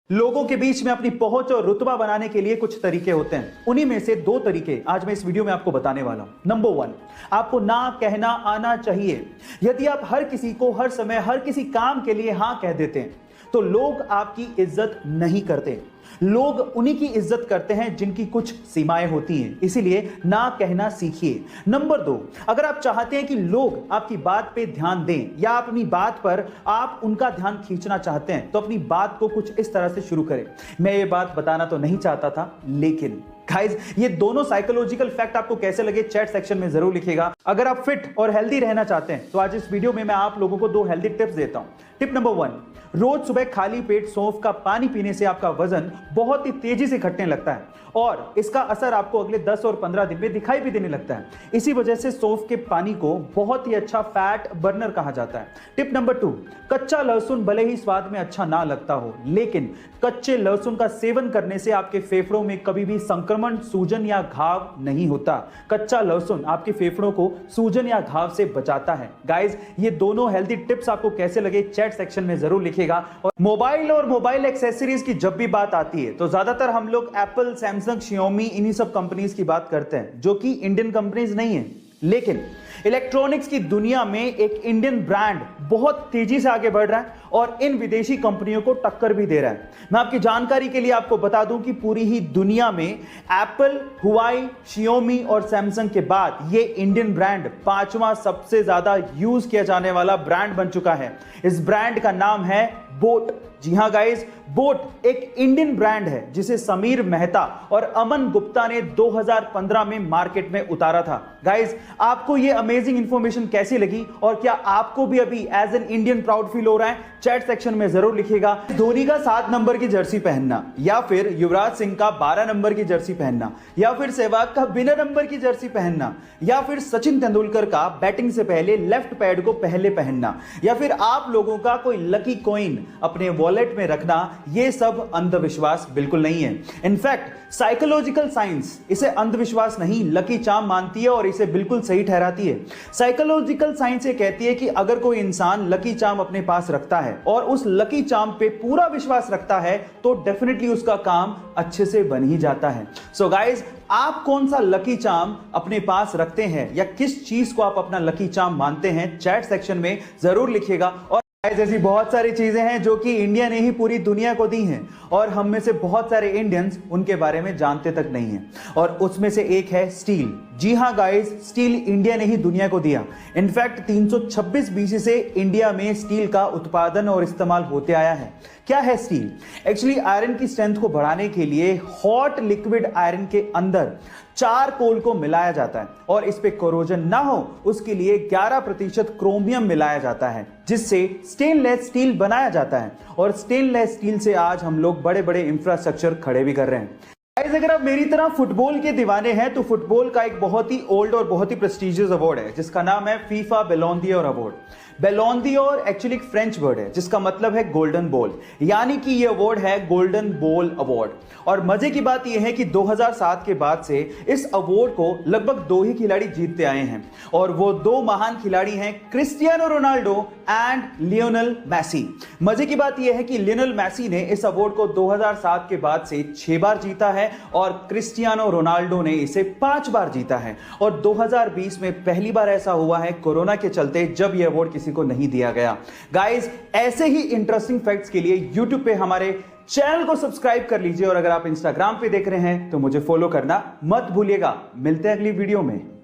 लोगों के बीच में अपनी पहुंच और रुतबा बनाने के लिए कुछ तरीके होते हैं। उन्हीं में से दो तरीके आज मैं इस वीडियो में आपको बताने वाला हूं। नंबर 1, आपको ना कहना आना चाहिए। यदि आप हर किसी को हर समय हर किसी काम के लिए हां कह देते हैं तो लोग आपकी इज्जत नहीं करते। लोग उन्हीं की इज्जत करते हैं जिनकी कुछ सीमाएं होती हैं, इसीलिए ना कहना सीखिए। नंबर 2, अगर आप चाहते हैं कि लोग आपकी बात पे ध्यान दें या अपनी बात पर आप उनका ध्यान खींचना चाहते हैं तो अपनी बात को कुछ इस तरह से शुरू करें। मैं ये बात बताना तो नहीं चाहता था, लेकिन गाइस ये दोनों साइकोलॉजिकल फैक्ट आपको कैसे लगे चैट सेक्शन में जरूर लिखिएगा। अगर आप फिट और हेल्दी रहना चाहते हैं तो आज इस वीडियो में मैं आप लोगों को 2 हेल्दी टिप्स देता हूं। टिप नंबर 1, रोज सुबह खाली पेट सौंफ का पानी पीने से आपका वजन बहुत ही तेजी से घटने लगता है और इसका असर आपको अगले 10 और 15 दिन में दिखाई भी देने लगता है। इसी वजह से सौंफ के पानी को बहुत ही अच्छा फैट बर्नर कहा जाता है। टिप नंबर 2, कच्चा लहसुन भले ही स्वाद में अच्छा ना लगता हो, लेकिन कच्चे लहसुन का सेवन करने से आपके फेफड़ों में कभी भी संक्रमण, सूजन या घाव नहीं होता। कच्चा लहसुन आपके फेफड़ों को सूजन या घाव से बचाता है। गाइस ये दोनों हेल्दी टिप्स आपको कैसे लगे चैट सेक्शन में जरूर लिखिएगा। और मोबाइल एक्सेसरीज की जब भी बात आती है तो ज्यादातर हम लोग एप्पल, सैमसंग, शियोमी इन्हीं सब कंपनीज की बात करते हैं जो कि इंडियन कंपनीज नहीं है। लेकिन इलेक्ट्रॉनिक्स की दुनिया में एक इंडियन ब्रांड बहुत तेजी से आगे बढ़ रहा है और इन विदेशी कंपनियों को टक्कर भी दे रहा है। मैं आपकी जानकारी के लिए आपको बता दूं कि पूरी ही दुनिया में एप्पल, हुआई, शियोमी और सैमसंग के बाद ये इंडियन ब्रांड 5वां सबसे ज्यादा यूज किया जाने वाला ब्रांड बन चुका है। इस ब्रांड का नाम है बोट। जी हां गाइस, बोट एक इंडियन ब्रांड है जिसे समीर मेहता और अमन गुप्ता ने 2015 में मार्केट में उतारा था। गाइस आपको ये अमेजिंग इंफॉर्मेशन कैसी लगी और क्या आपको भी अभी as an Indian proud feel हो रहा है? चैट सेक्शन में जरूर लिखिएगा। धोनी का 7 नंबर की जर्सी पहनना या फिर युवराज सिंह का 12 नंबर की जर्सी पहनना या फिर सहवाग का बिना नंबर की जर्सी पहनना या फिर सचिन तेंदुलकर का बैटिंग से पहले लेफ्ट पैड को पहले पहनना या फिर आप लोगों का कोई लकी कॉइन अपने वॉलेट में रखना, ये सब अंधविश्वास बिल्कुल नहीं है। इनफैक्ट साइकोलॉजिकल साइंस इसे अंधविश्वास नहीं लकी चार्म मानती है और इसे बिल्कुल सही ठहराती है। साइकोलॉजिकल साइंस ये कहती है कि अगर कोई इंसान लकी चार्म अपने पास रखता है और उस लकी चार्म पे पूरा विश्वास रखता है तो डेफिनेटली उसका काम अच्छे से बन ही जाता है। सो गाइस, आप कौन सा लकी चार्म अपने पास रखते हैं या किस चीज को आप अपना लकी चार्म मानते हैं चैट सेक्शन में जरूर लिखिएगा। और ऐसी बहुत सारी चीजें हैं जो कि इंडिया ने ही पूरी दुनिया को दी हैं और हम में से बहुत सारे इंडियंस उनके बारे में जानते तक नहीं हैं और उसमें से एक है स्टील। जी हां गाइस, स्टील इंडिया ने ही दुनिया को दिया। इनफैक्ट 326 बीसी से इंडिया में स्टील का उत्पादन और इस्तेमाल होते आया है। क्या है स्टील? एक्चुअली आयरन की स्ट्रेंथ को बढ़ाने के लिए हॉट लिक्विड आयरन के अंदर चारकोल को मिलाया जाता है और इस पे कोरोजन ना हो उसके लिए 11% क्रोमियम मिलाया जाता है जिससे स्टेनलेस स्टील बनाया जाता है और स्टेनलेस स्टील से आज हम लोग बड़े बड़े इंफ्रास्ट्रक्चर खड़े भी कर रहे हैं। अगर आप मेरी तरह फुटबॉल के दीवाने हैं तो फुटबॉल का एक बहुत ही ओल्ड और बहुत ही प्रेस्टिजियस अवार्ड है जिसका नाम है FIFA Ballon d'Or award. Ballon d'Or actually एक फ्रेंच वर्ड है जिसका मतलब है गोल्डन बॉल, यानी कि ये अवार्ड है गोल्डन बॉल अवार्ड। और मजे की बात यह है कि 2007 के बाद से इस अवार्ड को लगभग 2 ही खिलाड़ी जीतते आए हैं और वो 2 महान खिलाड़ी हैं, Cristiano Ronaldo and Lionel Messi. मजे की बात यह है कि लियोनेल मेसी ने इस अवार्ड को 2007 के बाद से 6 बार जीता है और क्रिस्टियानो रोनाल्डो ने इसे 5 बार जीता है और 2020 में पहली बार ऐसा हुआ है कोरोना के चलते जब यह अवार्ड किसी को नहीं दिया गया। गाइस ऐसे ही इंटरेस्टिंग फैक्ट्स के लिए YouTube पे हमारे चैनल को सब्सक्राइब कर लीजिए और अगर आप इंस्टाग्राम पे देख रहे हैं तो मुझे फॉलो करना मत भूलिएगा। मिलते हैं अगली वीडियो में।